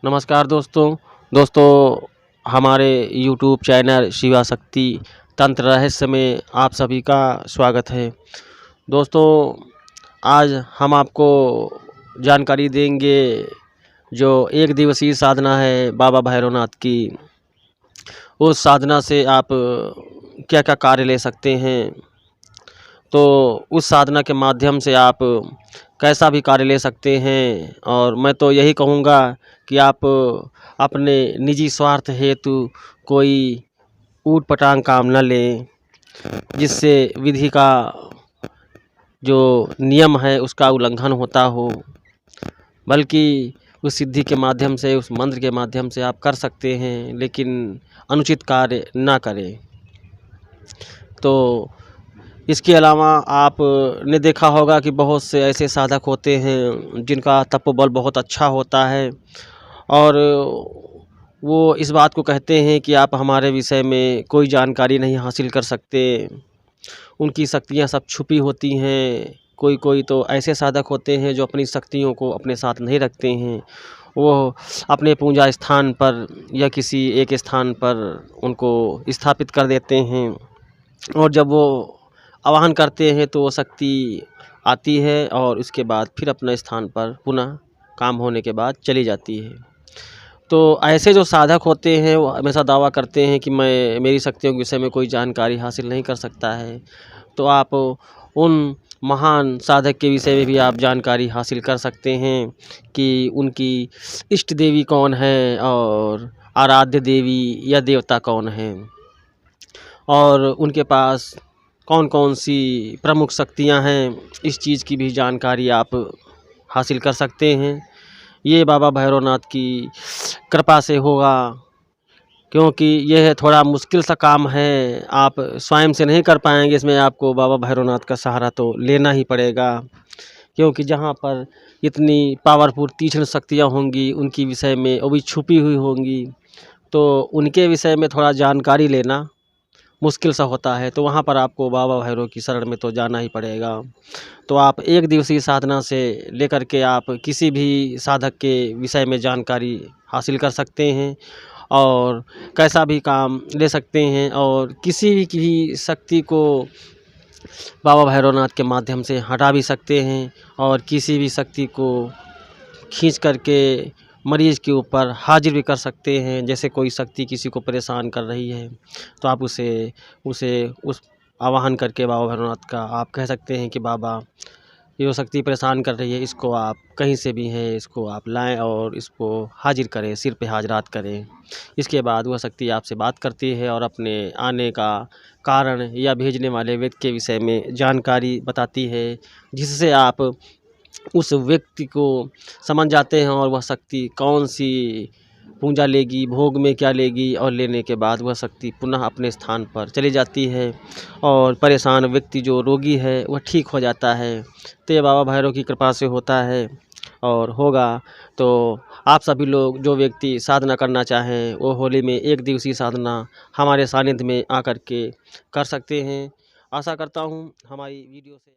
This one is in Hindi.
नमस्कार दोस्तों हमारे यूट्यूब चैनल शिवा शक्ति तंत्र रहस्य में आप सभी का स्वागत है। दोस्तों आज हम आपको जानकारी देंगे जो एक दिवसीय साधना है बाबा भैरवनाथ की। उस साधना से आप क्या क्या कार्य ले सकते हैं, तो उस साधना के माध्यम से आप कैसा भी कार्य ले सकते हैं। और मैं तो यही कहूँगा कि आप अपने निजी स्वार्थ हेतु कोई ऊट पटांग काम न लें, जिससे विधि का जो नियम है उसका उल्लंघन होता हो, बल्कि उस सिद्धि के माध्यम से, उस मंत्र के माध्यम से आप कर सकते हैं, लेकिन अनुचित कार्य ना करें। तो इसके अलावा आपने देखा होगा कि बहुत से ऐसे साधक होते हैं जिनका तपोबल बहुत अच्छा होता है और वो इस बात को कहते हैं कि आप हमारे विषय में कोई जानकारी नहीं हासिल कर सकते, उनकी शक्तियाँ सब छुपी होती हैं। कोई तो ऐसे साधक होते हैं जो अपनी शक्तियों को अपने साथ नहीं रखते हैं, वो अपने पूजा स्थान पर या किसी एक स्थान पर उनको स्थापित कर देते हैं, और जब वो आवाहन करते हैं तो वो शक्ति आती है और उसके बाद फिर अपने स्थान पर पुनः काम होने के बाद चली जाती है। तो ऐसे जो साधक होते हैं वो हमेशा दावा करते हैं कि मैं मेरी शक्तियों के विषय में कोई जानकारी हासिल नहीं कर सकता है। तो आप उन महान साधक के विषय में भी आप जानकारी हासिल कर सकते हैं कि उनकी इष्ट देवी कौन है और आराध्य देवी या देवता कौन है, और उनके पास कौन कौन सी प्रमुख शक्तियां हैं, इस चीज़ की भी जानकारी आप हासिल कर सकते हैं। ये बाबा भैरवनाथ की कृपा से होगा, क्योंकि यह थोड़ा मुश्किल सा काम है, आप स्वयं से नहीं कर पाएंगे। इसमें आपको बाबा भैरवनाथ का सहारा तो लेना ही पड़ेगा, क्योंकि जहाँ पर इतनी पावरफुल तीक्ष्ण शक्तियाँ होंगी उनकी विषय में वो भी छुपी हुई होंगी, तो उनके विषय में थोड़ा जानकारी लेना मुश्किल सा होता है। तो वहाँ पर आपको बाबा भैरव की शरण में तो जाना ही पड़ेगा। तो आप एक दिवसीय साधना से लेकर के आप किसी भी साधक के विषय में जानकारी हासिल कर सकते हैं और कैसा भी काम ले सकते हैं, और किसी भी की शक्ति को बाबा भैरवनाथ के माध्यम से हटा भी सकते हैं, और किसी भी शक्ति को खींच करके मरीज़ के ऊपर हाजिर भी कर सकते हैं। जैसे कोई शक्ति किसी को परेशान कर रही है तो आप उसे उस आवाहन करके बाबा भैरवनाथ का आप कह सकते हैं कि बाबा, ये जो शक्ति परेशान कर रही है इसको आप कहीं से भी हैं इसको आप लाएं और इसको हाजिर करें, सिर पे हाजरात करें। इसके बाद वह शक्ति आपसे बात करती है और अपने आने का कारण या भेजने वाले व्यक्ति के विषय में जानकारी बताती है, जिससे आप उस व्यक्ति को समझ जाते हैं और वह शक्ति कौन सी पूजा लेगी, भोग में क्या लेगी, और लेने के बाद वह शक्ति पुनः अपने स्थान पर चली जाती है और परेशान व्यक्ति जो रोगी है वह ठीक हो जाता है। तो ये बाबा भैरव की कृपा से होता है और होगा। तो आप सभी लोग जो व्यक्ति साधना करना चाहें वो होली में एक दिवसीय साधना हमारे सानिध्य में आकर के कर सकते हैं। आशा करता हूँ हमारी वीडियो से